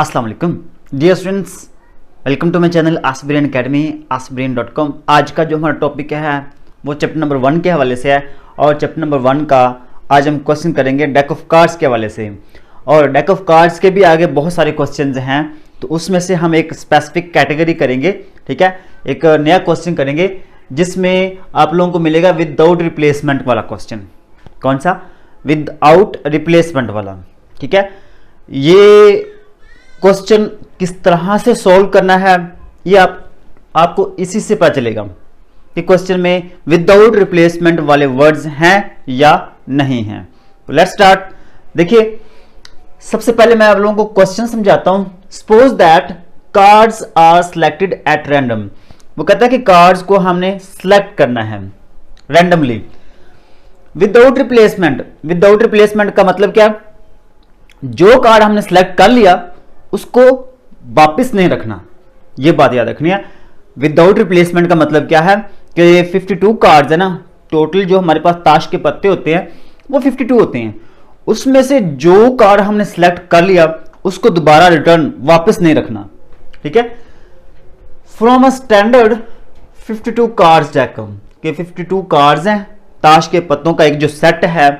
अस्सलाम वालेकुम dear students, welcome to my channel Asbrain academy asbrain.com। आज का जो हमारा टॉपिक है वो चैप्टर नंबर 1 के हवाले से है और चैप्टर नंबर 1 का आज हम क्वेश्चन करेंगे डेक ऑफ कार्ड्स के हवाले से। और डेक ऑफ कार्ड्स के भी आगे बहुत सारे क्वेश्चंस हैं, तो उसमें से हम एक स्पेसिफिक कैटेगरी करेंगे, ठीक है। एक नया क्वेश्चन करेंगे जिसमें आप लोगों को मिलेगा विदाउट रिप्लेसमेंट वाला क्वेश्चन। कौन सा? विदाउट रिप्लेसमेंट वाला, ठीक है। ये क्वेश्चन किस तरह से सॉल्व करना है ये आपको इसी से पता चलेगा कि क्वेश्चन में विदाउट रिप्लेसमेंट वाले वर्ड्स हैं या नहीं हैं। तो लेट्स स्टार्ट। देखिए, सबसे पहले मैं आप लोगों को क्वेश्चन समझाता हूं। Suppose that cards are selected at random. वो कहता है कि कार्ड्स को हमने सिलेक्ट करना है randomly without replacement. Without replacement का मतलब क्या? जो कार्ड हमने सिलेक्ट कर लिया उसको वापस नहीं रखना, ये बात याद रखनी है। विदाउट रिप्लेसमेंट का मतलब क्या है कि 52 कार्ड्स है ना, टोटल जो हमारे पास ताश के पत्ते होते हैं वो 52 होते हैं। उसमें से जो कार्ड हमने सिलेक्ट कर लिया उसको दोबारा रिटर्न वापस नहीं रखना, ठीक है। From a standard 52 cards deck के 52 कार्ड्स हैं, ताश के पत्तों का एक जो सेट है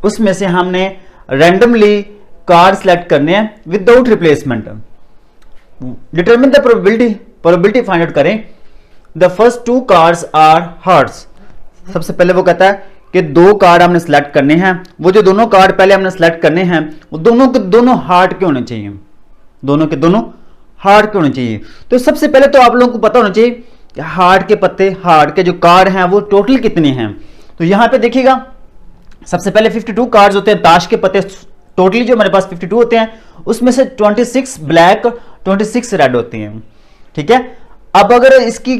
उसमें से हमने रैंडमली कार्ड सिलेक्ट करने हैं without replacement. Determine the probability, probability find out करें। The first 2 cards are hearts. सबसे पहले वो कहता है कि 2 कार्ड हमने सिलेक्ट करने हैं, वो जो दोनों कार्ड पहले हमने सिलेक्ट करने हैं वो दोनों के दोनों हार्ट के होने चाहिए, दोनों के दोनों हार्ट के होने चाहिए। तो सबसे पहले तो आप लोगों को पता होना चाहिए कि हार्ट के पत्ते, हार्ट के जो कार्ड हैं वो टोटल कितने हैं। तो यहां पे देखिएगा, सबसे पहले 52 कार्ड्स होते हैं, ताश के पत्ते टोटली जो हमारे पास 52 होते हैं उसमें से 26 ब्लैक 26 रेड होते हैं, ठीक है। अब अगर इसकी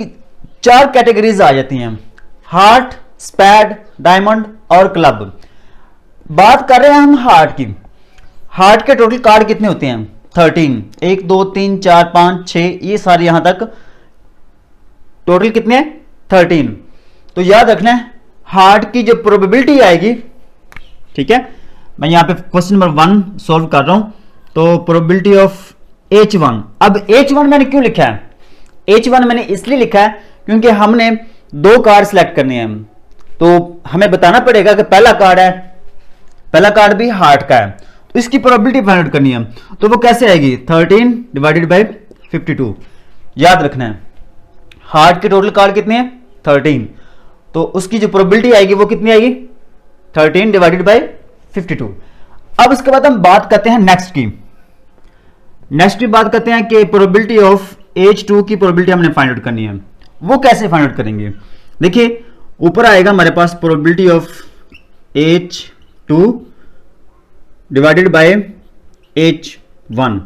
4 कैटेगरीज आ जाती हैं, हार्ट, स्पैड, डायमंड और क्लब। बात कर रहे हैं हम हार्ट की। हार्ट के टोटल कार्ड कितने होते हैं? 13। 1 2 3 4 5 6 ये सारे यहां तक टोटल कितने हैं? 13। तो याद रखना है हार्ट की जो प्रोबेबिलिटी आएगी, ठीक है। मैं यहां पे क्वेश्चन नंबर 1 सॉल्व कर रहा हूं। तो प्रोबेबिलिटी ऑफ H1। अब H1 मैंने क्यों लिखा है? H1 मैंने इसलिए लिखा है क्योंकि हमने 2 कार्ड सिलेक्ट करने हैं, तो हमें बताना पड़ेगा कि पहला कार्ड है, पहला कार्ड भी हार्ट का है, तो इसकी प्रोबेबिलिटी फाइंड आउट करनी है। तो वो कैसे आएगी? 13 डिवाइडेड बाय 52। याद रखना है हार्ट के टोटल कार्ड कितने हैं? 13। तो उसकी जो प्रोबेबिलिटी आएगी वो कितनी आएगी? 13 डिवाइडेड बाय 52। अब इसके बाद हम बात करते हैं नेक्स्ट की। नेक्स्ट की बात करते हैं कि प्रोबेबिलिटी ऑफ H2 की प्रोबेबिलिटी हमने फाइंड आउट करनी है। वो कैसे फाइंड आउट करेंगे? देखिए, ऊपर आएगा हमारे पास probability of H2 divided by H1।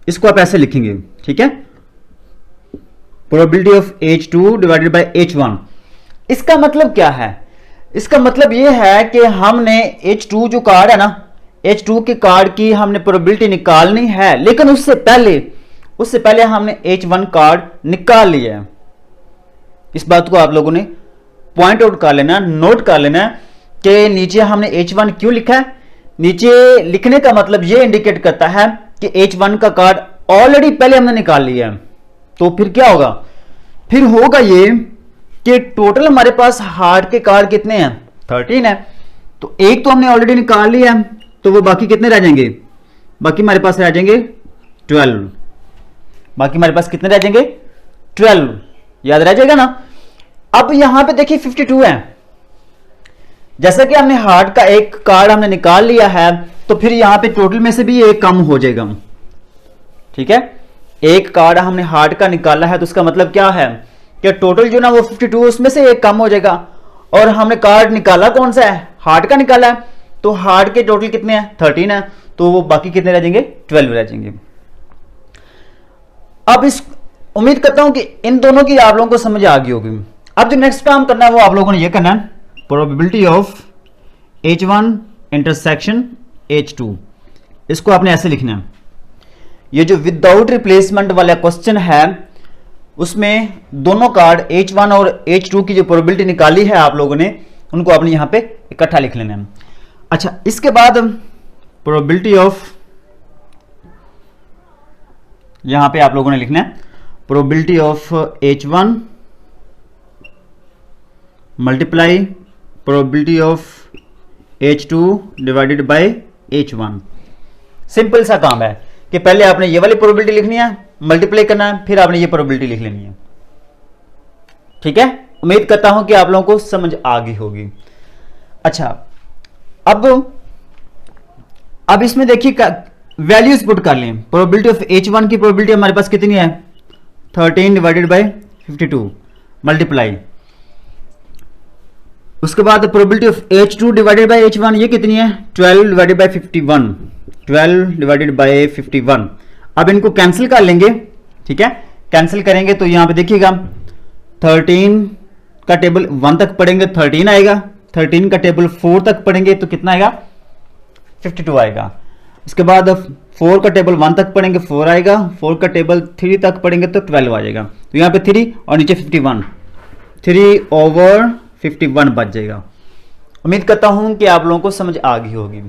इसको आप ऐसे लिखेंगे, ठीक है। Probability of H2 divided by H1। इसका मतलब क्या है? इसका मतलब यह है कि हमने H2 जो कार्ड है ना, H2 के कार्ड की हमने प्रोबेबिलिटी निकालनी है, लेकिन उससे पहले हमने H1 कार्ड निकाल लिया है। इस बात को आप लोगों ने पॉइंट आउट कर लेना, नोट कर लेना कि नीचे हमने H1 क्यों लिखा है। नीचे लिखने का मतलब यह इंडिकेट करता है कि H1 का कार्ड ऑलरेडी पहले हमने निकाल लिया है। तो फिर क्या होगा? फिर होगा ये कि टोटल हमारे पास हार्ट के कार्ड कितने हैं? 13 है। तो एक तो हमने ऑलरेडी निकाल लिया है, तो वो बाकी कितने रह जाएंगे? बाकी हमारे पास रह जाएंगे 12। बाकी हमारे पास कितने रह जाएंगे? 12। याद रह जाएगा ना। अब यहां पे देखिए 52 है। जैसा कि हमने हार्ट का एक कार्ड हमने निकाल लिया है, तो फिर यहां पे टोटल में से भी एक कम हो जाएगा, ठीक है। एक कार्ड हमने हार्ट का निकाला है, तो उसका मतलब क्या है कि टोटल जो ना वो 52 उसमें से एक कम हो जाएगा। और हमने कार्ड निकाला कौन सा है? हार्ट का निकाला है। तो हार्ट के टोटल कितने हैं? 13 है। तो वो बाकी कितने रह जाएंगे? 12 रह जाएंगे। अब इस उम्मीद करता हूं कि इन दोनों की आप लोगों को समझ आ गई होगी। अब जो नेक्स्ट काम करना है वो आप लोगों ने ये करना है, probability of H1 intersection H2। इसको आपने ऐसे लिखना है। ये जो विदाउट रिप्लेसमेंट वाला क्वेश्चन है उसमें दोनों कार्ड H1 और H2 की जो प्रोबेबिलिटी निकाली है आप लोगों ने, उनको आपने यहां पे इकट्ठा लिख लेना है। अच्छा, इसके बाद प्रोबेबिलिटी ऑफ यहां पे आप लोगों ने लिखना है probability of H1 multiply probability of H2 divided by H1। Simple सा काम है कि पहले आपने ये वाली प्रोबेबिलिटी लिखनी है, मल्टीप्लाई करना है, फिर आपने ये प्रोबेबिलिटी लिख लेनी है। ठीक है, उम्मीद करता हूं कि आप लोगों को समझ आ गई होगी। अच्छा, अब इसमें देखिए वैल्यूज पुट कर लें। प्रोबेबिलिटी ऑफ H1 की प्रोबेबिलिटी हमारे पास कितनी है 13 डिवाइडेड बाय 52 मल्टीप्लाई, उसके बाद probability of H2 divided by H1 ये कितनी है 12 डिवाइडेड बाय 51, 12 डिवाइडेड बाय 51। अब इनको कैंसिल कर लेंगे। ठीक है, कैंसिल करेंगे तो यहां पे देखिएगा 13 का टेबल 1 तक पढ़ेंगे 13 आएगा, 13 का टेबल 4 तक पढ़ेंगे तो कितना आएगा 52 आएगा। उसके बाद 4 का टेबल 1 तक पढ़ेंगे 4 आएगा, 4 का टेबल 3 तक पढ़ेंगे तो 12 आ जाएगा। तो यहाँ पे 3 और नीचे 51, 3/51 बच जाएगा। उम्मीद करता हूं कि आप लोगों को समझ आ गई होगी।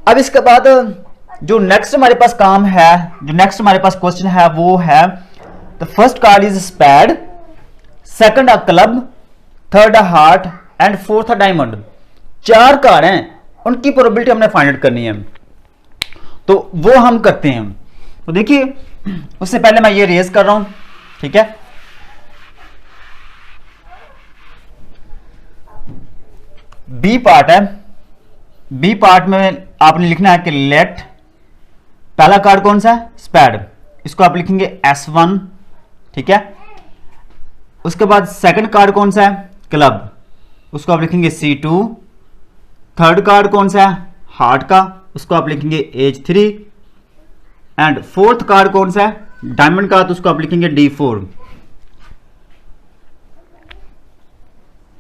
अब इसके बाद जो नेक्स्ट हमारे पास काम है, जो नेक्स्ट हमारे पास क्वेश्चन है वो है the first card is spade, second a club, third a heart and fourth a diamond. 4 card हैं, उनकी प्रोबेबिलिटी हमने फाइंड आउट करनी है, तो वो हम करते हैं। तो देखिए उससे पहले मैं ये रेज कर रहा हूं। ठीक है, बी पार्ट है, बी पार्ट में आपने लिखना है कि लेट, पहला कार्ड कौन सा है स्पैड, इसको आप लिखेंगे S1। ठीक है, उसके बाद सेकंड कार्ड कौन सा है क्लब, उसको आप लिखेंगे C2। थर्ड कार्ड कौन सा है हार्ट का, उसको आप लिखेंगे H3। एंड फोर्थ कार्ड कौन सा है डायमंड का, तो उसको आप लिखेंगे D4।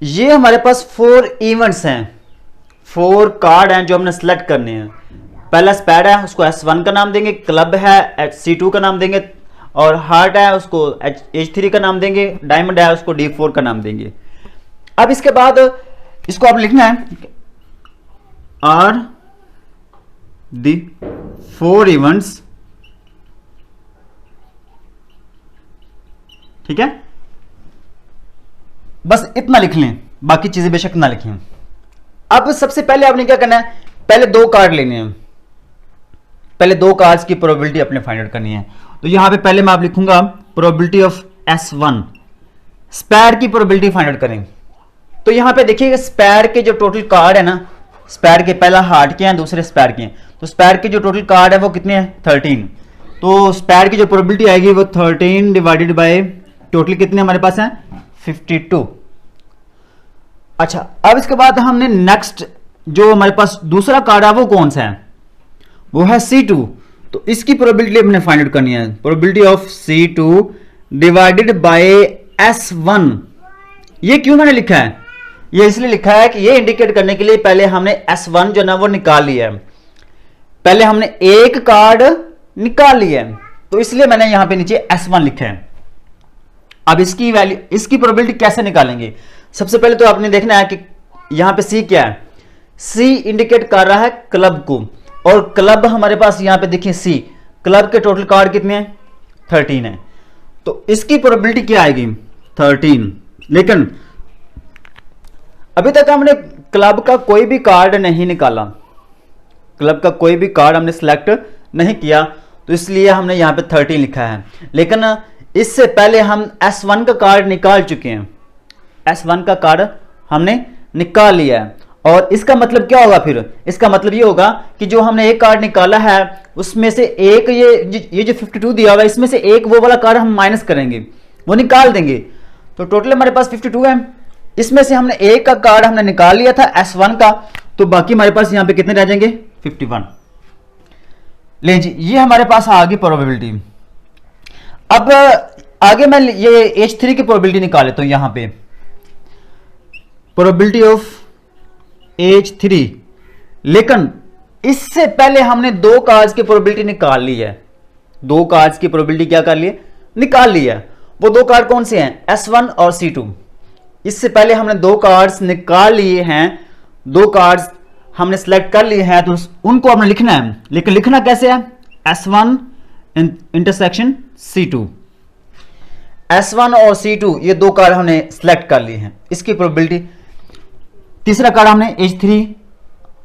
ये हमारे पास 4 इवेंट्स हैं, 4 कार्ड हैं जो हमने सेलेक्ट करने हैं। पहला स्पैड है, उसको S1 का नाम देंगे, क्लब है C2 का नाम देंगे, और हार्ट है उसको H3 का नाम देंगे, डायमंड है उसको D4 का नाम देंगे। अब इसके बाद इसको आप लिखना है आर दी 4 इवेंट्स। ठीक है, बस इतना लिख लें, बाकी चीजें बेशक ना लिखें। अब सबसे पहले आपने क्या करना है, पहले 2 कार्ड लेने हैं, पहले 2 कार्ड्स की प्रोबेबिलिटी अपने फाइंड आउट करनी है। तो यहां पे पहले मैं आप लिखूंगा प्रोबेबिलिटी ऑफ S1, स्पैड की प्रोबेबिलिटी फाइंड आउट करें। तो यहां पे देखिएगा स्पैड के जो टोटल कार्ड है ना, स्पैड के पहला हार्ट के हैं, दूसरे स्पैड के हैं, तो स्पैड के जो टोटल कार्ड है वो कितने हैं 13। तो स्पैड की जो प्रोबेबिलिटी आएगी वो 13 डिवाइडेड बाय टोटल कितने हमारे पास हैं 52। अच्छा, अब इसके बाद हमने नेक्स्ट जो हमारे पास दूसरा कार्ड है वो कौन सा है, वो है C2। तो इसकी प्रोबेबिलिटी हमने फाइंड आउट करनी है, probability of C2 divided by S1। ये क्यों मैंने लिखा है, ये इसलिए लिखा है कि ये इंडिकेट करने के लिए पहले हमने S1 जो ना वो निकाल लिया है, पहले हमने एक कार्ड निकाल लिया है, तो इसलिए मैंने यहां पे नीचे S1 लिखा है। अब इसकी वैल्यू, इसकी प्रोबेबिलिटी कैसे निकालेंगे, सबसे पहले तो आपने देखना है कि यहां पे C क्या है, C इंडिकेट कर रहा है क्लब को, और क्लब हमारे पास यहां पे देखिए C, क्लब के टोटल कार्ड कितने हैं 13 है, तो इसकी प्रोबेबिलिटी क्या आएगी 13। लेकिन अभी तक हमने क्लब का कोई भी कार्ड नहीं निकाला, क्लब का कोई भी कार्ड हमने सिलेक्ट नहीं किया, तो इसलिए हमने यहां पे 13 लिखा है। लेकिन इससे पहले हम S1 का कार्ड निकाल चुके हैं, S1 का कार्ड हमने निकाल लिया है, और इसका मतलब क्या होगा फिर, इसका मतलब ये होगा कि जो हमने एक कार्ड निकाला है उसमें से एक ये जो 52 दिया हुआ है इसमें से एक वो वाला कार्ड हम माइनस करेंगे, वो निकाल देंगे, तो टोटल हमारे पास 52 है। इसमें से हमने एक का कार्ड हमने निकाल लिया था S1 का, तो बाकी हमारे पास यहां पे कितने रह जाएंगे 51। ले जी, ये हमारे पास आ गई प्रोबेबिलिटी। अब आगे मैं ये H3 की प्रोबेबिलिटी निकाल लेता हूं, यहां पे प्रोबेबिलिटी ऑफ H3। लेकिन इससे पहले हमने 2 कार्ड्स की प्रोबेबिलिटी निकाल ली है, 2 कार्ड्स की प्रोबेबिलिटी क्या कर ली है निकाल ली है। वो 2 कार्ड कौन से हैं S1 और C2। इससे पहले हमने 2 कार्ड्स निकाल लिए हैं, 2 कार्ड्स हमने सेलेक्ट कर लिए हैं, तो उनको हमने लिखना है। लेकिन लिखना कैसे है S1 इंटरसेक्शन C2। S1 और C2 ये दो कार्ड हमने सेलेक्ट कर लिए हैं, इसकी प्रोबेबिलिटी। तीसरा कार्ड हमने H3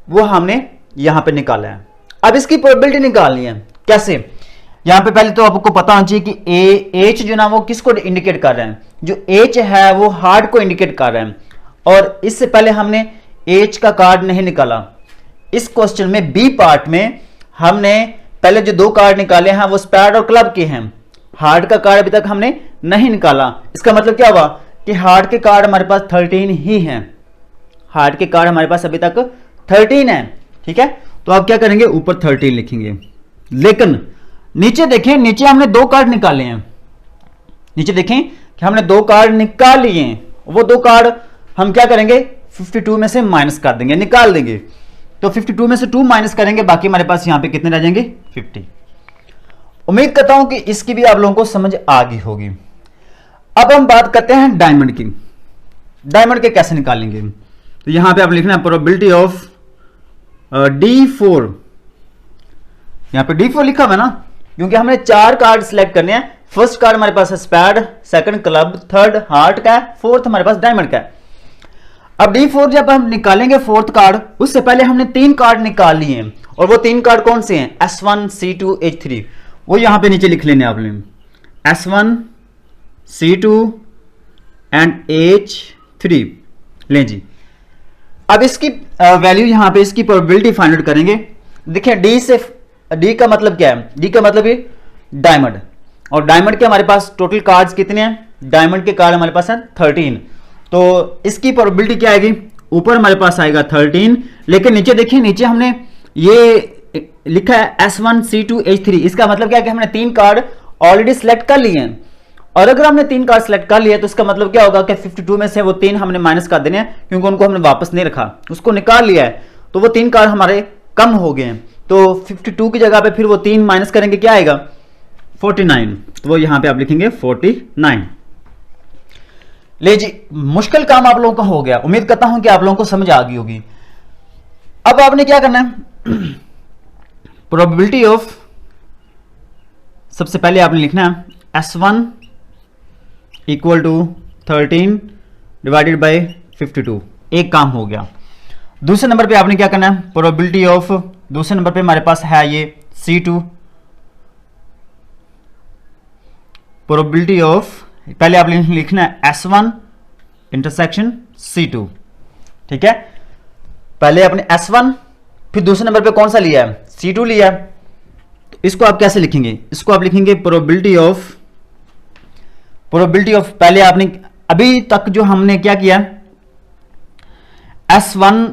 वो हमने यहां पे निकाला है। अब इसकी प्रोबेबिलिटी निकालनी है कैसे? यहां पे पहले तो आपको पता होना चाहिए कि H जो ना वो किसको इंडिकेट कर रहे हैं, जो H है वो हार्ड को इंडिकेट कर रहे हैं, और इससे पहले हमने H का कार्ड नहीं निकाला। इस क्वेश्चन में बी पार्ट में हमने पहले जो दो कार्ड निकाले हैं वो स्पैड और क्लब के हैं, हार्ड का कार्ड अभी तक हमने नहीं निकाला। इसका मतलब क्या हुआ कि हार्ड के कार्ड हमारे पास 13 ही हैं, हार्ड के कार्ड हमारे पास अभी तक 13 है। ठीक है, तो आप क्या करेंगे, ऊपर 13 लिखेंगे। लेकिन नीचे देखें, नीचे हमने दो कार्ड निकाले हैं, नीचे देखें कि हमने दो कार्ड निकाल लिए हैं। वो दो कार्ड हम क्या करेंगे, 52 में से माइनस कर देंगे, निकाल देंगे। तो 52 में से 2 माइनस करेंगे, बाकी हमारे पास यहां पे कितने रह जाएंगे, 50। उम्मीद करता हूं कि इसकी भी आप लोगों को समझ आ गई होगी। अब हम बात करते हैं डायमंड की। डायमंड के कैसे निकालेंगे, तो यहां पे आप लिखना है प्रोबेबिलिटी ऑफ D4। यहां पे D4 लिखा हुआ है ना, क्योंकि हमने 4 कार्ड सिलेक्ट करने हैं। फर्स्ट कार्ड हमारे पास है स्पैड, सेकंड क्लब, थर्ड हार्ट का, फोर्थ हमारे पास डायमंड का है। अब D4 जब हम निकालेंगे फोर्थ कार्ड, उससे पहले हमने 3 कार्ड निकाल लिए हैं, और वो 3 कार्ड कौन से हैं, S1 C2 H3। वो यहां पे नीचे लिख लेने आपने, S1 C2 एंड H3 लें जी। अब इसकी वैल्यू यहां पे इसकी प्रोबेबिलिटी फाइंड आउट करेंगे। देखिए D का मतलब क्या है, D का मतलब है डायमंड, और डायमंड के हमारे पास टोटल कार्ड्स कितने हैं, डायमंड के कार्ड हमारे पास है 13। तो इसकी प्रोबेबिलिटी क्या आएगी, ऊपर हमारे पास आएगा 13, लेकिन नीचे देखिए, नीचे हमने ये लिखा है S1 C2 H3। इसका मतलब क्या है कि हमने 3 कार्ड ऑलरेडी सिलेक्ट कर लिए हैं, और अगर हमने 3 कार्ड सिलेक्ट कर लिए तो इसका मतलब क्या होगा कि 52 में से वो 3 हमने माइनस कर देने हैं, क्योंकि उनको हमने वापस नहीं रखा, उसको निकाल लिया है। तो वो 3 कार्ड हमारे कम हो गए हैं, तो 52 की जगह पे फिर वो 3 माइनस करेंगे, क्या आएगा, 49। तो वो यहां पे आप लिखेंगे 49। ले जी, मुश्किल काम आप लोगों का हो गया। उम्मीद करता हूं कि आप लोगों को समझ आ गई होगी। अब आपने क्या करना है, प्रोबेबिलिटी ऑफ, सबसे पहले आपने लिखना है S1 equal to 13 divided by 52। एक काम हो गया। दूसरे नंबर पे आपने क्या करना है, प्रोबेबिलिटी ऑफ, दूसरे नंबर पे हमारे पास है ये C2, प्रोबेबिलिटी ऑफ, पहले आपने लिखना है S1 इंटरसेक्शन C2। ठीक है, पहले आपने S1, फिर दूसरे नंबर पे कौन सा लिया है, C2 लिया है। तो इसको आप कैसे लिखेंगे, इसको आप लिखेंगे प्रोबेबिलिटी ऑफ, पहले आपने अभी तक जो हमने क्या किया, S1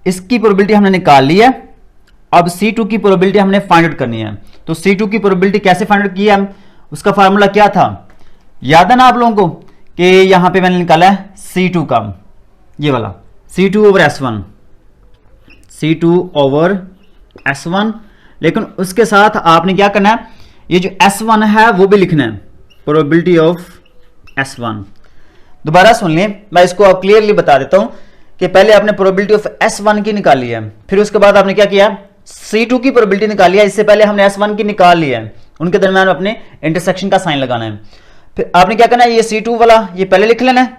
इसकी प्रोबेबिलिटी हमने निकाल ली है। अब C2 की प्रोबेबिलिटी हमने फाइंड आउट करनी है। तो C2 की प्रोबेबिलिटी कैसे फाइंड आउट किया, उसका फार्मूला क्या था, याद है ना आप लोगों को, कि यहां पे मैंने निकाला है C2 का, ये वाला C2 over S1, C2 over S1। लेकिन उसके साथ आपने क्या करना है, ये जो S1 है वो भी लिखना है, प्रोबेबिलिटी ऑफ S1। दोबारा सुन लें, मैं इसको आप क्लियरली बता देता हूं कि पहले आपने प्रोबेबिलिटी ऑफ S1 की निकाली है, फिर उसके बाद आपने क्या किया, C2 की प्रोबेबिलिटी निकाली है। इससे पहले हमने S1 की निकाल ली है, उनके दरमियान अपने इंटरसेक्शन का साइन लगाना है। फिर आपने क्या करना है, ये C2 वाला ये पहले लिख लेना है,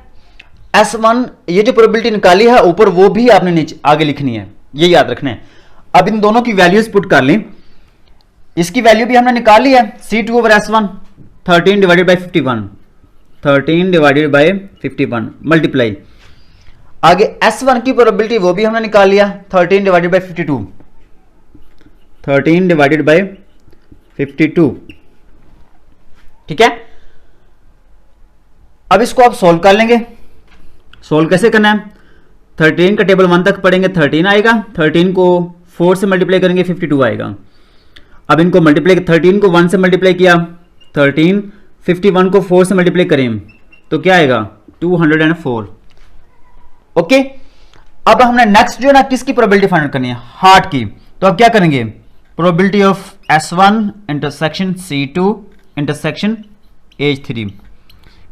S1 ये जो प्रोबेबिलिटी निकाली है ऊपर वो भी आपने नीचे आगे लिखनी है, ये याद रखना है। अब इन दोनों की वैल्यूज पुट कर लें, इसकी वैल्यू भी हमने निकाल ली है, C2 over S1 13 divided by 51, 13 divided by 51 multiply, आगे S1 की प्रोबेबिलिटी वो भी हमने निकाल लिया, 13 डिवाइडेड बाय 52, 13 डिवाइडेड बाय 52। ठीक है, अब इसको आप सोल्व कर लेंगे। सोल्व कैसे करना है, 13 का टेबल 1 तक पढ़ेंगे 13 आएगा, 13 को 4 से मल्टीप्लाई करेंगे 52 आएगा। अब इनको मल्टीप्लाई, 13 को 1 से मल्टीप्लाई किया 13, 51 को 4 से मल्टीप्लाई करें तो क्या आएगा 204। ओके, अब हमने नेक्स्ट जो है ना किसकी प्रोबेबिलिटी फाइंड करनी है, हार्ट की। तो अब क्या करेंगे, probability of S1 intersection C2 intersection H3।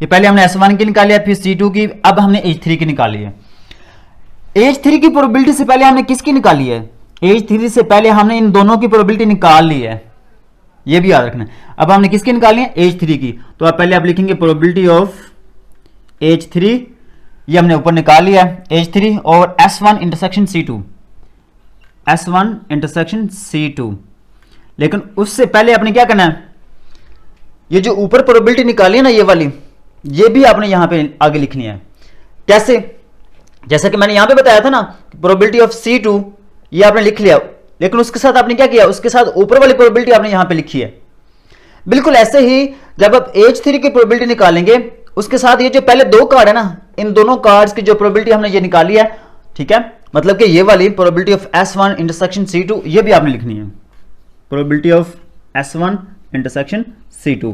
ये पहले हमने S1 की निकाली है, फिर C2 की, अब हमने H3 की निकाली है। H3 की प्रोबेबिलिटी से पहले हमने किसकी निकाली है, H3 से पहले हमने इन दोनों की प्रोबेबिलिटी निकाल ली है, ये भी याद रखना है। अब हमने किसकी निकालनी है, एज 3 की। तो आप पहले आप लिखेंगे प्रोबेबिलिटी ऑफ एज 3, ये हमने ऊपर निकाल लिया है एज 3, और S1 intersection C2, S1 intersection C2। लेकिन उससे पहले आपने क्या करना है, ये जो ऊपर प्रोबेबिलिटी निकाली है ना ये वाली, ये भी आपने यहां पे आगे लिखनी है। कैसे, जैसा कि मैंने यहां पे बताया था ना, प्रोबेबिलिटी ऑफ C2 ये आपने लिख लिया, लेकिन उसके साथ आपने क्या किया, उसके साथ ऊपर वाली प्रोबेबिलिटी आपने यहां पे लिखी है। बिल्कुल ऐसे ही जब आप एज 3 की प्रोबेबिलिटी निकालेंगे, उसके साथ ये जो पहले दो कार्ड है ना, इन दोनों कार्ड्स की जो प्रोबेबिलिटी हमने ये निकाली है, ठीक है, मतलब कि ये वाली probability of S1 intersection C2 ये भी आपने लिखनी है, probability of S1 intersection C2।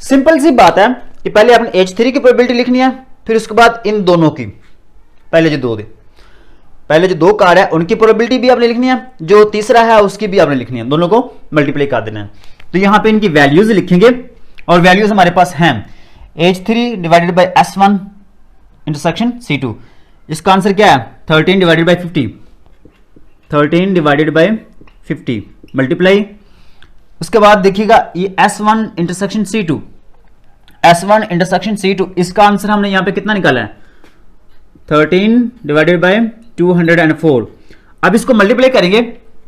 Simple सी बात है कि पहले आपने एज 3 की प्रोबेबिलिटी लिखनी है, फिर उसके बाद इन दोनों की, पहले जो दो कार्ड है उनकी प्रोबेबिलिटी भी आपने लिखनी है, जो तीसरा है उसकी भी आपने लिखनी है, दोनों को मल्टीप्लाई कर देना है। तो यहां पे इनकी वैल्यूज लिखेंगे, और वैल्यूज हमारे पास हैं as 3 divided by S1 intersection C2। इसका आंसर क्या है, 13 divided by 50, 13 divided by 50 multiply. उसके बाद देखिएगा ये S1 intersection C2, S1 intersection C2, इसका आंसर हमने यहां पे कितना निकाला है, 13 डिवाइडेड बाई 204। अब इसको मल्टीप्लाई करेंगे,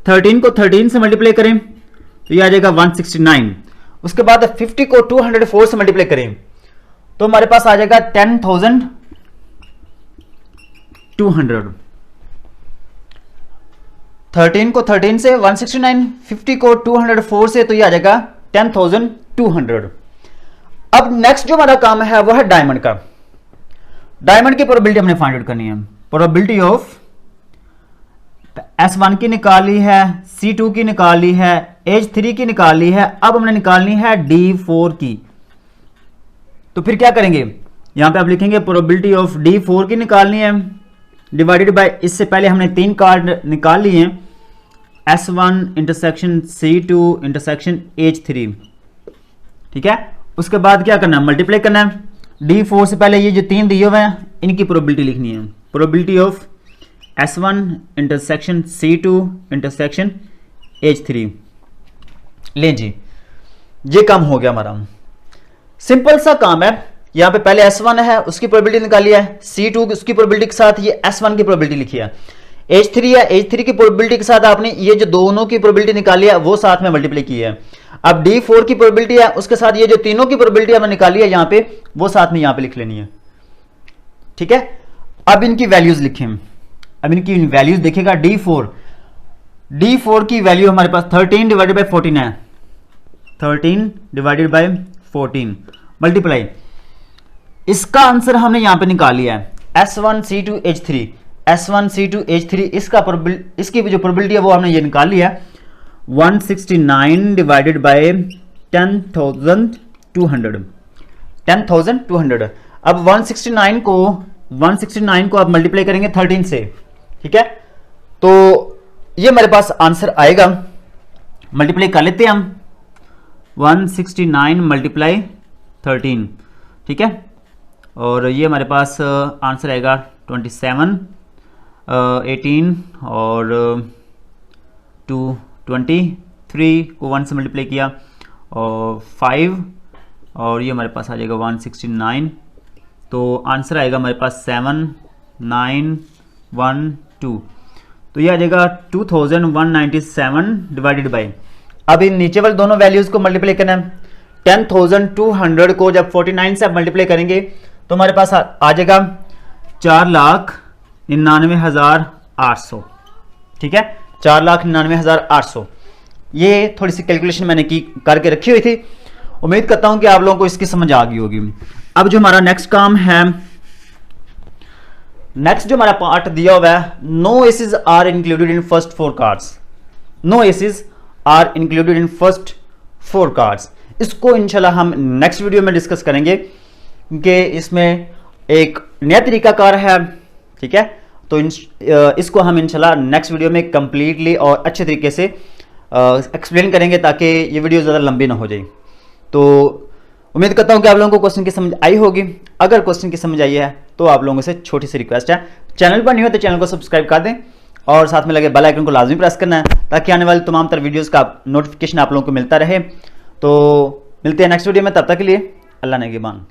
13 को 13 से मल्टीप्लाई करें तो ये आ जाएगा 169। उसके बाद 50 को 204 से मल्टीप्लाई करें तो हमारे पास आ जाएगा 10,200। 13 को 13 से 169, 50 को 204 से, तो ये आ जाएगा 10,200। अब नेक्स्ट जो हमारा काम है वो है डायमंड का। डायमंड की प्रोबेबिलिटी हमने फाइंड आउट करनी है। प्रोबेबिलिटी ऑफ S1 की निकाली है, C2 की निकाली है, एज 3 की निकाली है, अब हमने निकालनी है D4 की। तो फिर क्या करेंगे, यहां पे आप लिखेंगे प्रोबेबिलिटी ऑफ D4 की निकालनी है, डिवाइडेड बाय, इससे पहले हमने 3 कार्ड निकाल लिए हैं, S1 intersection C2 intersection as 3, ठीक है। उसके बाद क्या करना है, मल्टीप्लाई करना है। D4 से पहले ये जो 3 दिए हुए हैं इनकी प्रोबेबिलिटी लिखनी है, probability of S1 intersection C2 intersection as 3। लें जी, ये काम हो गया हमारा, सिंपल सा काम है। यहां पे पहले S1 है उसकी प्रोबेबिलिटी निकाली है, C2 उसकी प्रोबेबिलिटी के साथ ये S1 की प्रोबेबिलिटी लिखी है, एज 3 है, एज 3 की प्रोबेबिलिटी के साथ आपने ये जो दोनों की प्रोबेबिलिटी निकाली है वो साथ में मल्टीप्लाई की है। अब D4 की प्रोबेबिलिटी है, उसके साथ ये जो तीनों की प्रोबेबिलिटी हमने निकाली है यहां पे, वो साथ में यहां पे लिख लेनी है, ठीक है। अब इनकी वैल्यूज लिखें, अब इनकी वैल्यूज देखिएगा। D4 की वैल्यू हमारे पास 13 डिवाइडेड बाई 14 है, 13 डिवाइडेड बाई 14 मल्टीप्लाई, इसका आंसर हमने यहां पे निकाल लिया है S1 C2 as 3, S1 C2 as 3, इसकी जो प्रोबेबिलिटी है वो हमने ये निकाल लिया है 169 डिवाइडेड बाई 10,200, 10,200। अब 169 को आप मल्टीप्लाई करेंगे 13 से, ठीक है, तो ये हमारे पास आंसर आएगा, मल्टीप्लाई कर लेते हैं हम, 169 मल्टीप्लाई 13, ठीक है, और ये हमारे पास आंसर आएगा 27, 18 और 23 को 1 से मल्टीप्लाई किया और 5, और ये हमारे पास आ जाएगा 169, तो आंसर आएगा हमारे पास 7912, तो ये आ जाएगा 2197 डिवाइडेड बाई, अब इन नीचे वाले दोनों वैल्यूज को मल्टीप्लाई करना है। 10,200 को जब 49 से आप मल्टीप्लाई करेंगे तो हमारे पास आ जाएगा 4,99,800, ठीक है, 4,99,800। ये थोड़ी सी कैलकुलेशन मैंने करके रखी हुई थी, उम्मीद करता हूं कि आप लोगों को इसकी समझ आ गई होगी। अब जो हमारा नेक्स्ट काम है, नेक्स्ट जो हमारा पार्ट दिया हुआ है, no aces are included in first 4 cards, no aces are included in first 4 cards. इसको इंशाल्लाह हम नेक्स्ट वीडियो में डिस्कस करेंगे कि इसमें एक नया तरीकाकार है, ठीक है, तो इसको हम इंशाल्लाह नेक्स्ट वीडियो में कंप्लीटली और अच्छे तरीके से एक्सप्लेन करेंगे ताकि ये वीडियो ज़्यादा लंबी ना हो जाए। तो उम्मीद करता हूँ कि आप लोगों को क्वेश्चन की समझ आई होगी। अगर क्वेश्चन की समझ आई है तो आप लोगों से छोटी सी रिक्वेस्ट है, चैनल पर नहीं हो तो चैनल को सब्सक्राइब कर दें और साथ में लगे बेल आइकन को लाजमी प्रेस करना है ताकि आने वाली तमाम तरह वीडियोस का नोटिफिकेशन आप लोगों को मिलता रहे। तो मिलते हैं नेक्स्ट वीडियो में, तब तक के लिए अल्लाह नेगेबान।